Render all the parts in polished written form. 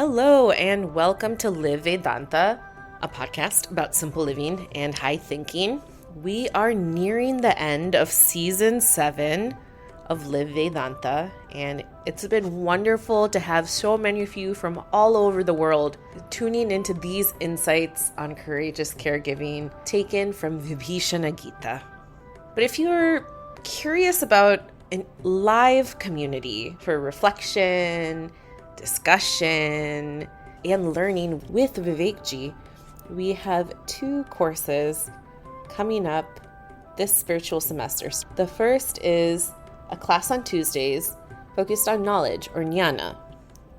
Hello, and welcome to Live Vedanta, a podcast about simple living and high thinking. We are nearing the end of season 7 of Live Vedanta, and it's been wonderful to have so many of you from all over the world tuning into these insights on courageous caregiving taken from Vibhishana Gita. But if you're curious about a live community for reflection, discussion, and learning with Vivekji, we have 2 courses coming up this spiritual semester. The first is a class on Tuesdays focused on knowledge, or jnana,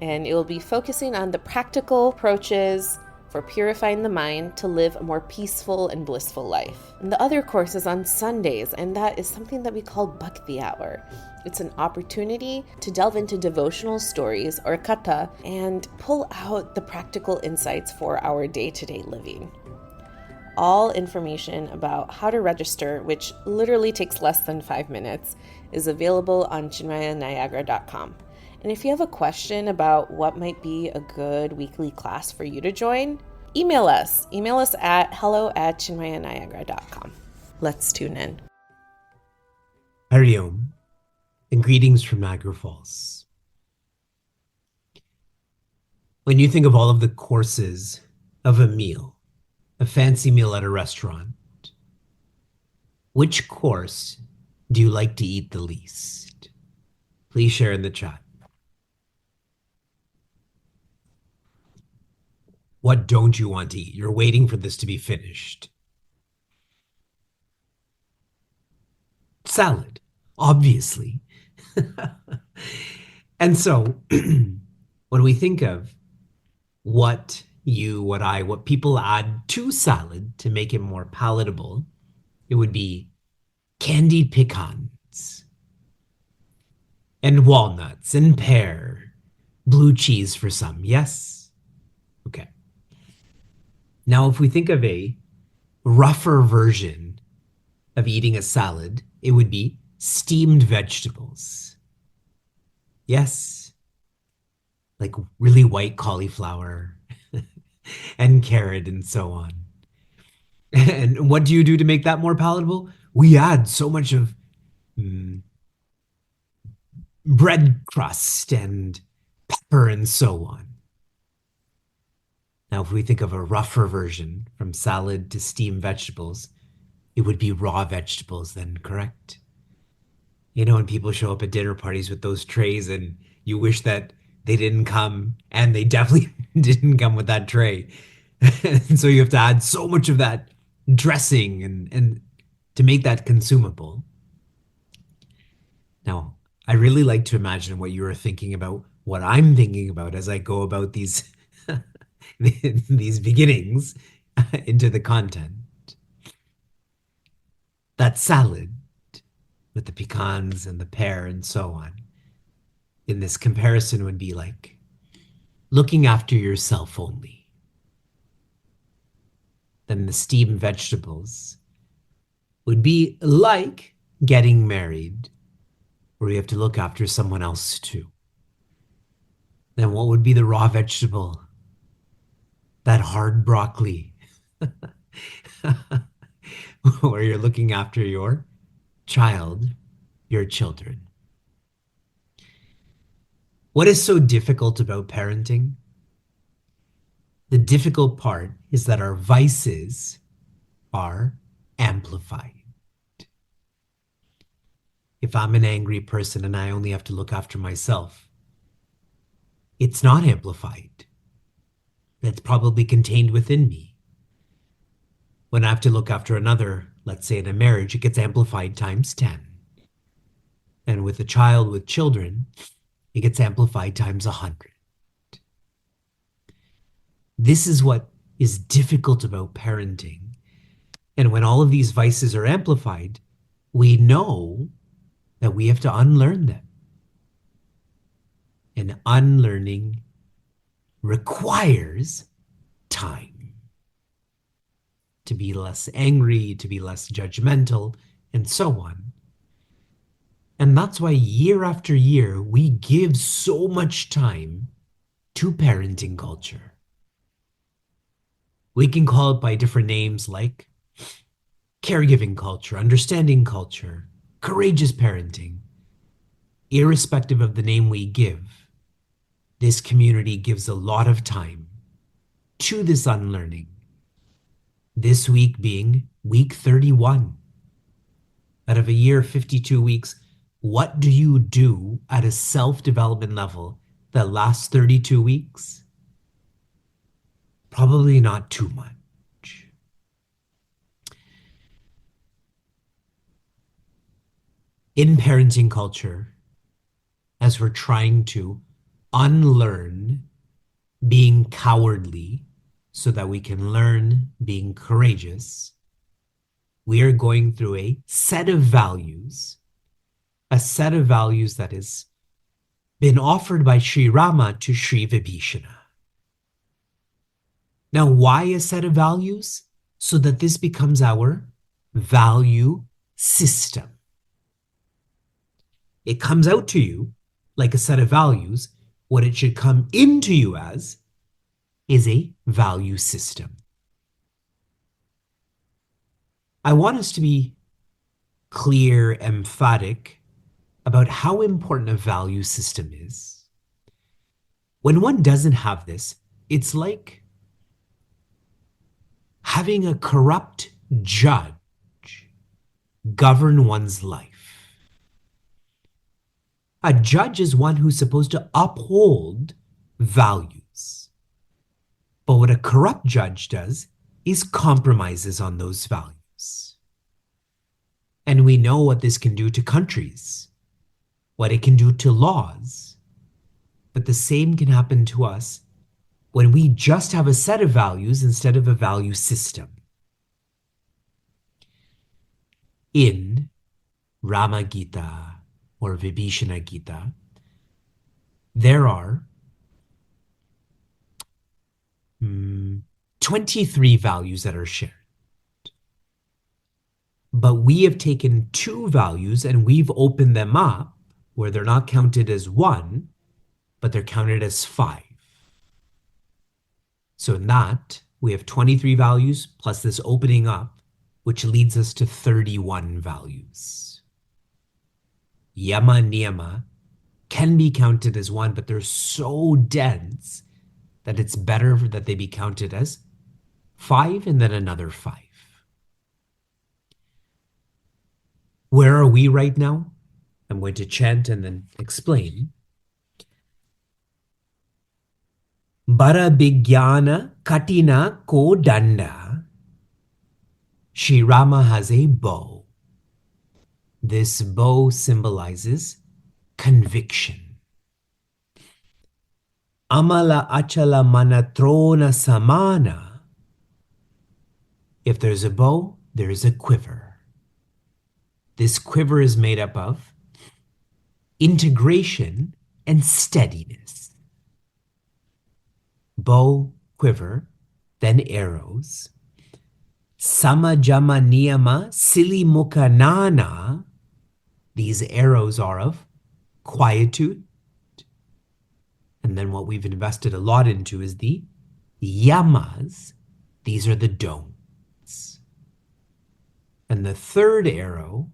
and it will be focusing on the practical approaches for purifying the mind to live a more peaceful and blissful life. And the other course is on Sundays, and that is something that we call Bhakti Hour. It's an opportunity to delve into devotional stories, or katha, and pull out the practical insights for our day-to-day living. All information about how to register, which literally takes less than 5 minutes, is available on chinmayaniagara.com. And if you have a question about what might be a good weekly class for you to join, email us. Email us at hello@chinmayaniagara.com. Let's tune in. Hari Om, and greetings from Niagara Falls. When you think of all of the courses of a meal, a fancy meal at a restaurant, which course do you like to eat the least? Please share in the chat. What don't you want to eat? You're waiting for this to be finished. Salad, obviously. And so when we think of what people add to salad to make it more palatable, it would be candied pecans and walnuts and pear, blue cheese for some. Yes? Okay. Now, if we think of a rougher version of eating a salad, it would be steamed vegetables. Yes? Like really white cauliflower and carrot and so on. And what do you do to make that more palatable? We add so much of bread crust and pepper and so on. Now, if we think of a rougher version from salad to steamed vegetables, it would be raw vegetables then, correct? You know, when people show up at dinner parties with those trays and you wish that they didn't come, and they definitely didn't come with that tray. And so you have to add so much of that dressing and to make that consumable. Now, I really like to imagine what you are thinking about, what I'm thinking about as I go about these these beginnings into the content. That salad with the pecans and the pear and so on, in this comparison, would be like looking after yourself only. Then the steamed vegetables would be like getting married, where you have to look after someone else too. Then what would be the raw vegetable? That hard broccoli, where you're looking after your child, your children. What is so difficult about parenting? The difficult part is that our vices are amplified. If I'm an angry person and I only have to look after myself, it's not amplified. That's probably contained within me. When I have to look after another, let's say in a marriage, it gets amplified times 10. And with a child, with children, it gets amplified times 100. This is what is difficult about parenting. And when all of these vices are amplified, we know that we have to unlearn them. And unlearning requires time to be less angry, to be less judgmental, and so on. And that's why year after year, we give so much time to parenting culture. We can call it by different names like caregiving culture, understanding culture, courageous parenting. Irrespective of the name we give, this community gives a lot of time to this unlearning. This week being week 31. Out of a year, 52 weeks, what do you do at a self-development level that lasts 32 weeks? Probably not too much. In parenting culture, as we're trying to unlearn being cowardly so that we can learn being courageous, we are going through a set of values that has been offered by Sri Rama to Sri Vibhishana. Now, why a set of values? So that this becomes our value system. It comes out to you like a set of values. What it should come into you as is a value system. I want us to be clear, emphatic about how important a value system is. When one doesn't have this, it's like having a corrupt judge govern one's life. A judge is one who's supposed to uphold values. But what a corrupt judge does is compromises on those values. And we know what this can do to countries, what it can do to laws. But the same can happen to us when we just have a set of values instead of a value system. In Rama Gita or Vibhishana Gita, there are 23 values that are shared. But we have taken 2 values and we've opened them up where they're not counted as 1, but they're counted as 5. So in that, we have 23 values plus this opening up, which leads us to 31 values. Yama and Niyama can be counted as 1, but they're so dense that it's better that they be counted as 5 and then another 5. Where are we right now? I'm going to chant and then explain. Bara Bigyan Katina Ko Danda. Sri Rama has a bow. This bow symbolizes conviction. Amala Achala Manatrona Samana. If there's a bow, there's a quiver. This quiver is made up of integration and steadiness. Bow, quiver, then arrows. Samajama Niyama Sili Mukha Nana. These arrows are of quietude. And then what we've invested a lot into is the yamas. These are the don'ts. And the third arrow,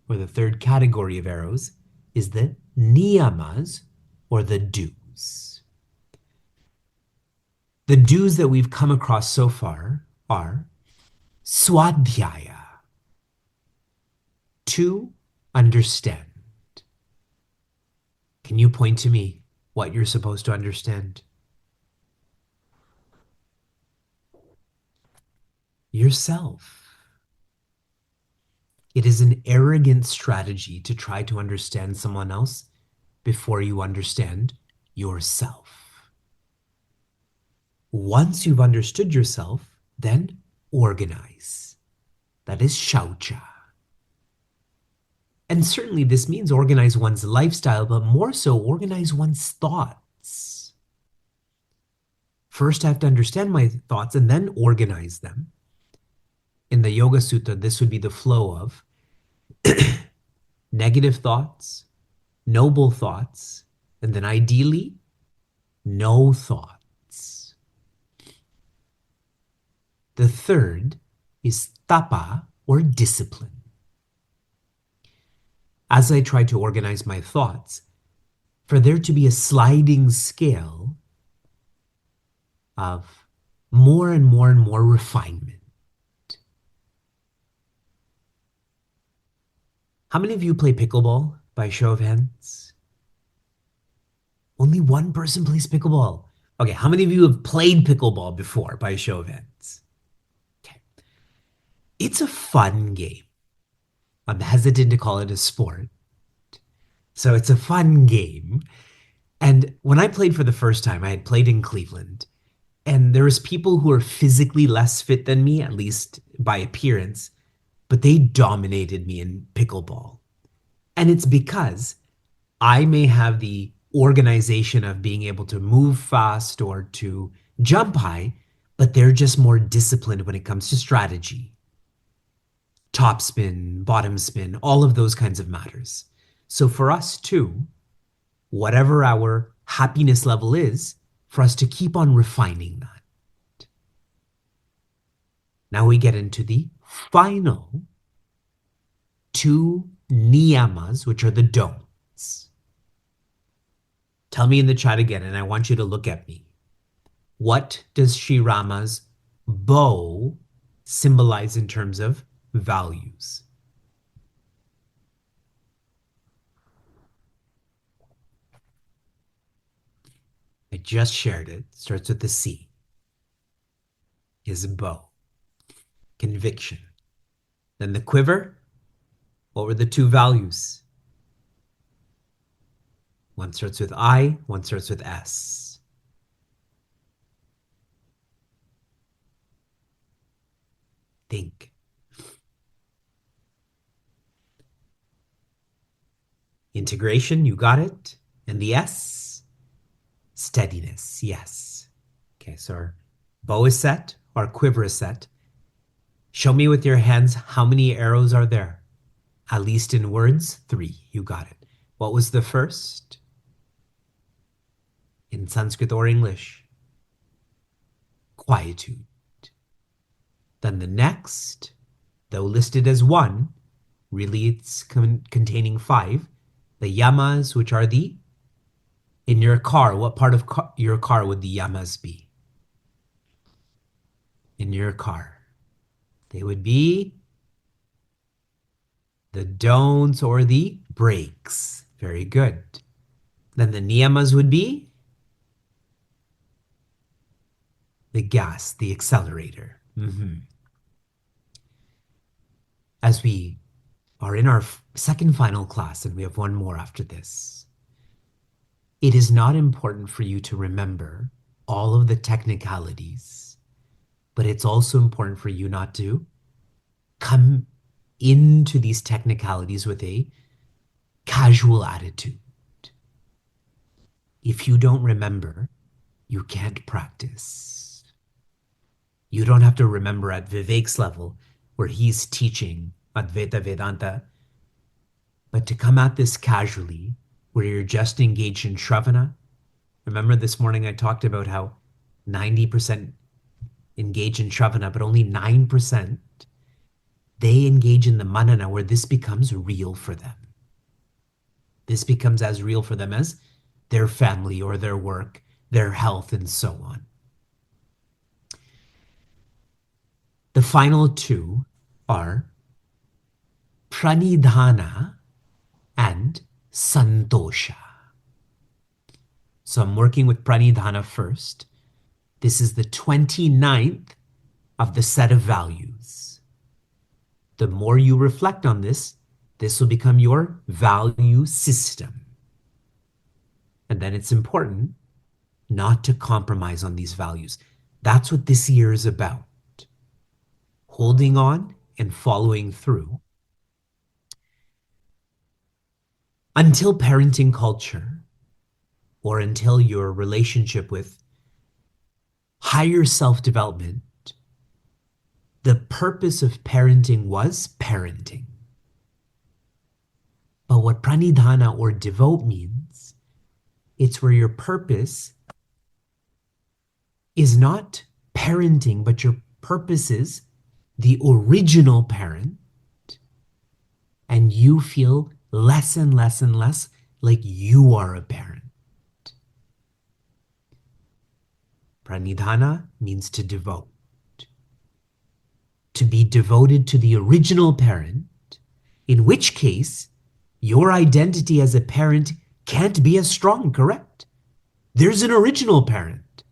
or the third category of arrows, is the niyamas, or the do's. The do's that we've come across so far are swadhyaya, to understand. Can you point to me what you're supposed to understand? Yourself. It is an arrogant strategy to try to understand someone else before you understand yourself. Once you've understood yourself, then organize. That is shaucha. And certainly this means organize one's lifestyle, but more so organize one's thoughts. First, I have to understand my thoughts and then organize them. In the Yoga Sutta, this would be the flow of negative thoughts, noble thoughts, and then ideally, no thoughts. The third is tapa, or discipline. As I try to organize my thoughts, for there to be a sliding scale of more and more and more refinement. How many of you play pickleball by show of hands? Only one person plays pickleball. Okay, how many of you have played pickleball before by show of hands? Okay. It's a fun game. I'm hesitant to call it a sport. So it's a fun game. And when I played for the first time, I had played in Cleveland. And there was people who are physically less fit than me, at least by appearance, but they dominated me in pickleball. And it's because I may have the organization of being able to move fast or to jump high, but they're just more disciplined when it comes to strategy. Top spin, bottom spin, all of those kinds of matters. So for us too, whatever our happiness level is, for us to keep on refining that. Now we get into the final two niyamas, which are the don'ts. Tell me in the chat again, and I want you to look at me. What does Sri Rama's bow symbolize in terms of values? I just shared it. Starts with the C. His bow. Conviction. Then the quiver. What were the two values? One starts with I, one starts with S. Think. Integration, you got it. And the S? Steadiness, yes. Okay, so our bow is set, our quiver is set. Show me with your hands how many arrows are there. At least in words, 3. You got it. What was the first? In Sanskrit or English? Quietude. Then the next, though listed as 1, really it's containing 5. The yamas, which are the, in your car, what part of your car would the yamas be? In your car. They would be the don'ts or the brakes. Very good. Then the niyamas would be the gas, the accelerator. As we are in our second final class, and we have one more after this, it is not important for you to remember all of the technicalities, but it's also important for you not to come into these technicalities with a casual attitude. If you don't remember, you can't practice. You don't have to remember at Vivek's level, where he's teaching Advaita Vedanta, but to come at this casually, where you're just engaged in Shravana. Remember this morning I talked about how 90% engage in Shravana, but only 9% they engage in the Manana, where this becomes real for them. This becomes as real for them as their family or their work, their health, and so on. The final two are Pranidhana and Santosha. So I'm working with Pranidhana first. This is the 29th of the set of values. The more you reflect on this, this will become your value system. And then it's important not to compromise on these values. That's what this year is about. Holding on and following through. Until parenting culture, or until your relationship with higher self-development, the purpose of parenting was parenting. But what Pranidhana or Devote means, it's where your purpose is not parenting, but your purpose is the original parent, and you feel less and less and less like you are a parent. Pranidhana means to devote. To be devoted to the original parent, in which case your identity as a parent can't be as strong, correct? There's an original parent.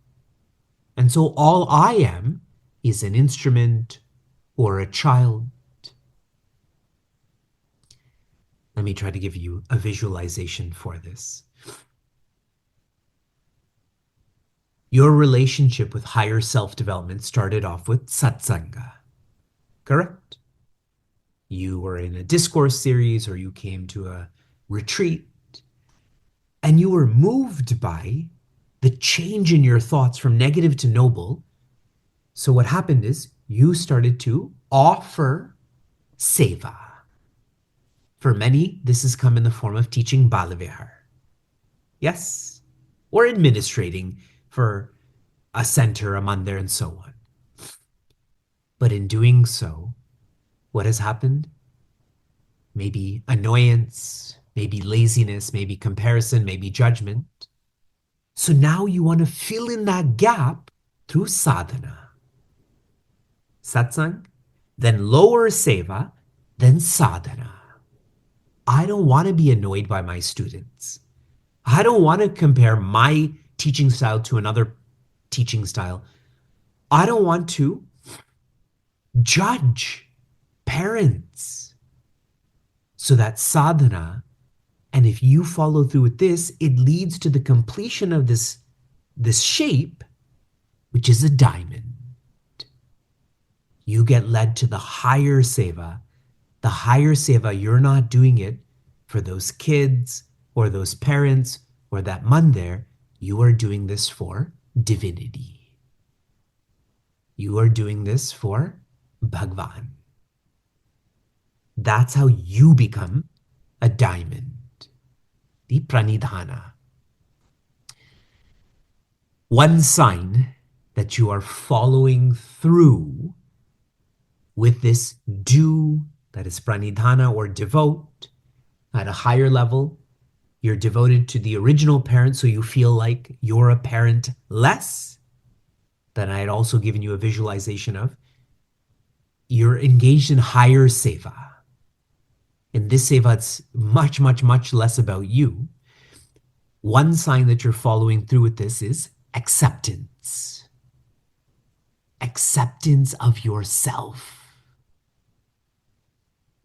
And so all I am is an instrument or a child. Let me try to give you a visualization for this. Your relationship with higher self-development started off with satsanga, correct? You were in a discourse series or you came to a retreat and you were moved by the change in your thoughts from negative to noble. So what happened is you started to offer seva. For many, this has come in the form of teaching Balavihar. Yes? Or administrating for a center, a mandir, and so on. But in doing so, what has happened? Maybe annoyance, maybe laziness, maybe comparison, maybe judgment. So now you want to fill in that gap through sadhana. Satsang, then lower seva, then sadhana. I don't want to be annoyed by my students. I don't want to compare my teaching style to another teaching style. I don't want to judge parents. So that sadhana, and if you follow through with this, it leads to the completion of this shape, which is a diamond. You get led to the higher seva. The higher seva, you're not doing it for those kids or those parents or that mandir. You are doing this for divinity. You are doing this for Bhagwan. That's how you become a diamond. The Pranidhana. One sign that you are following through with this do, that is Pranidhana or devote, at a higher level, you're devoted to the original parent, so you feel like you're a parent less. Then I had also given you a visualization of you're engaged in higher seva. In this seva, it's much, much, much less about you. One sign that you're following through with this is acceptance. Acceptance of yourself.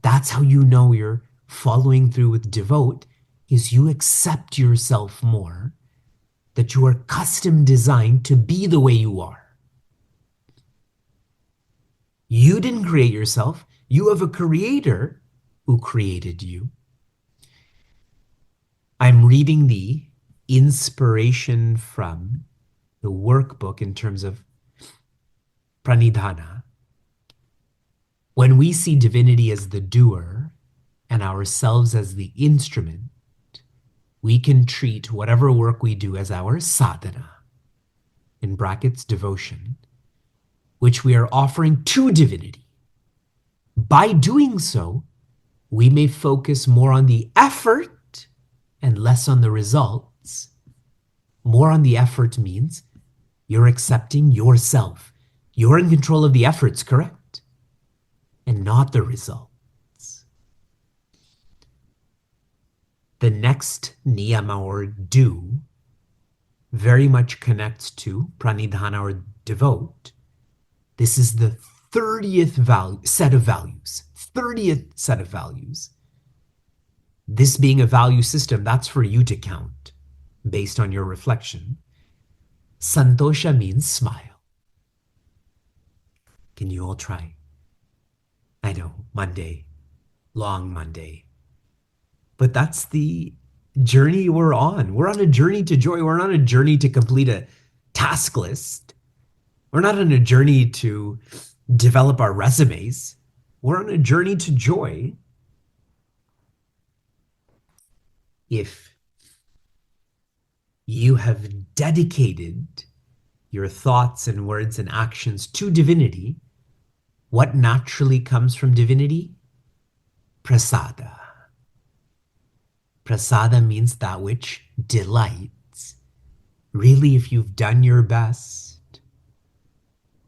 That's how you know you're following through with devote, is you accept yourself more, that you are custom designed to be the way you are. You didn't create yourself. You have a creator who created you. I'm reading the inspiration from the workbook in terms of Pranidhana. When we see divinity as the doer and ourselves as the instrument, we can treat whatever work we do as our sadhana, in brackets, devotion, which we are offering to divinity. By doing so, we may focus more on the effort and less on the results. More on the effort means you're accepting yourself. You're in control of the efforts, correct? And not the results. The next niyama or do very much connects to Pranidhana or devote. This is the 30th set of values. 30th set of values. This being a value system, that's for you to count based on your reflection. Santosha means smile. Can you all try? I know, Monday, long Monday. But that's the journey we're on. We're on a journey to joy. We're on a journey to complete a task list. We're not on a journey to develop our resumes. We're on a journey to joy. If you have dedicated your thoughts and words and actions to divinity, what naturally comes from divinity? Prasada. Prasada means that which delights. Really, if you've done your best,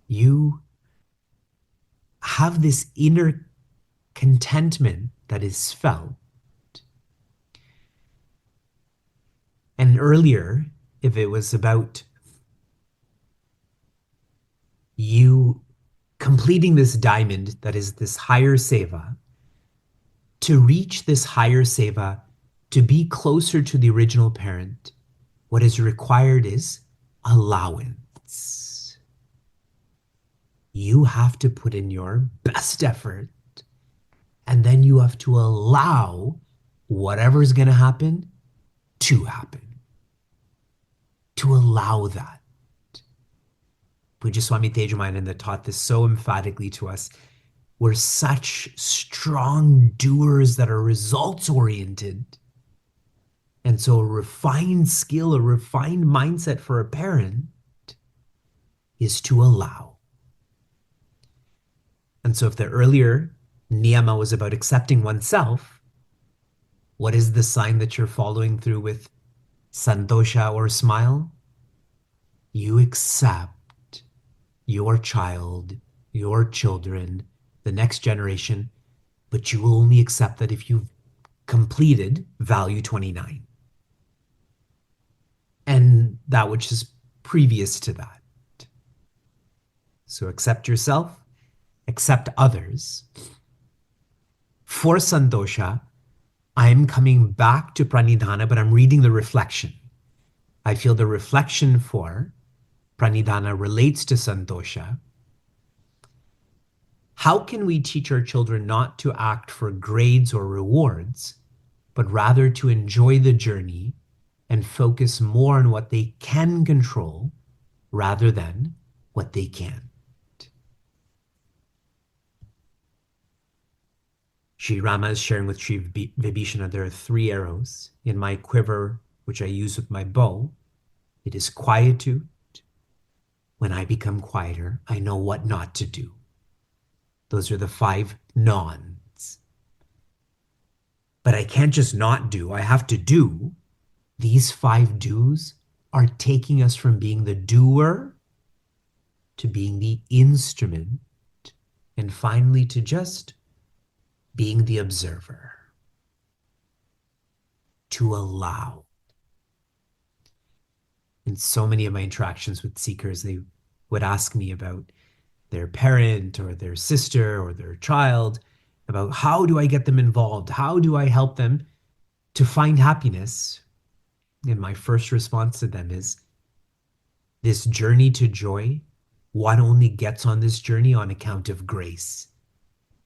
you have this inner contentment that is felt. And earlier, if it was about you completing this diamond that is this higher seva, to reach this higher seva, to be closer to the original parent, what is required is allowance. You have to put in your best effort, and then you have to allow whatever's going to happen to happen. To allow that. Puja Swami Tejamananda taught this so emphatically to us. We're such strong doers that are results oriented. And so a refined skill, a refined mindset for a parent is to allow. And so if the earlier niyama was about accepting oneself, what is the sign that you're following through with Santosha or smile? You accept your child, your children, the next generation, but you will only accept that if you've completed value 29. And that which is previous to that. So accept yourself, accept others. For Santosha, I'm coming back to Pranidhana, but I'm reading the reflection. I feel the reflection for Pranidhana relates to Santosha. How can we teach our children not to act for grades or rewards, but rather to enjoy the journey and focus more on what they can control rather than what they can't? Sri Rama is sharing with Sri Vibhishana, there are 3 arrows in my quiver, which I use with my bow. It is quietude. When I become quieter, I know what not to do. Those are the 5 nons. But I can't just not do, I have to do. These 5 do's are taking us from being the doer to being the instrument, and finally to just being the observer. To allow. In so many of my interactions with seekers, they would ask me about their parent or their sister or their child, about how do I get them involved? How do I help them to find happiness? And my first response to them is, this journey to joy, one only gets on this journey on account of grace.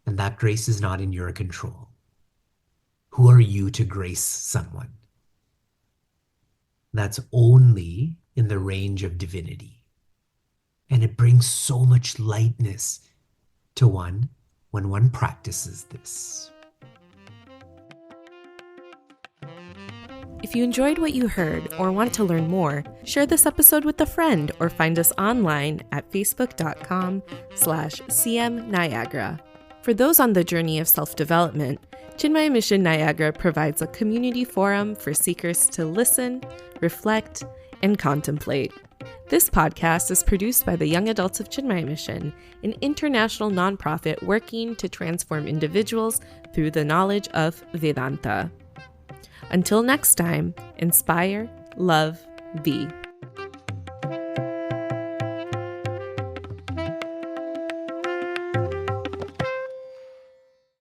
And that grace is not in your control. Who are you to grace someone? That's only in the range of divinity. And it brings so much lightness to one when one practices this. If you enjoyed what you heard or want to learn more, share this episode with a friend or find us online at facebook.com/cmniagara. For those on the journey of self-development, Chinmaya Mission Niagara provides a community forum for seekers to listen, reflect, and contemplate. This podcast is produced by the Young Adults of Chinmaya Mission, an international nonprofit working to transform individuals through the knowledge of Vedanta. Until next time, inspire, love, be.